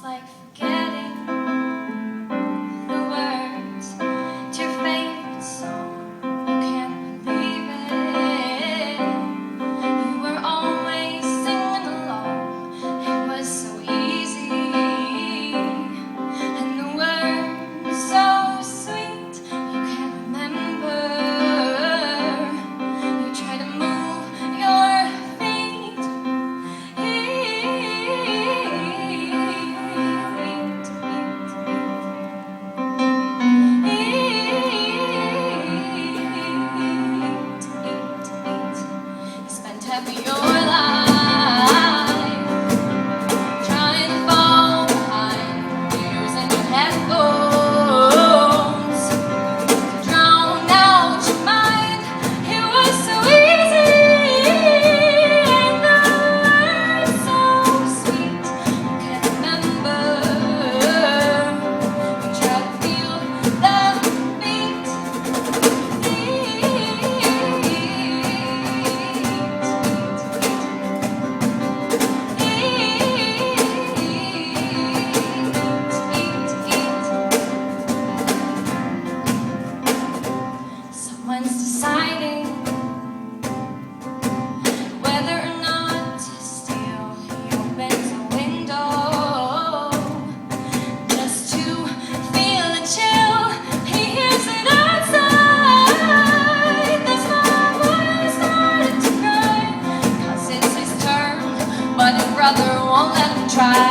It's like forgetting the words to your favorite song. You can't believe it. You were always singing along. It was so easy, and the words so sweet. You can't remember. You try to move your feet. Spend half of your life trying to fall behind, years in your headphones to drown out your mind. It was so easy, and the words so sweet. You can't remember. You try to feel the beat. Someone's deciding whether or not to steal. He opens a window just to feel the chill. He hears it outside. This my boy started to cry, 'cause it's his turn, but his brother won't let him try.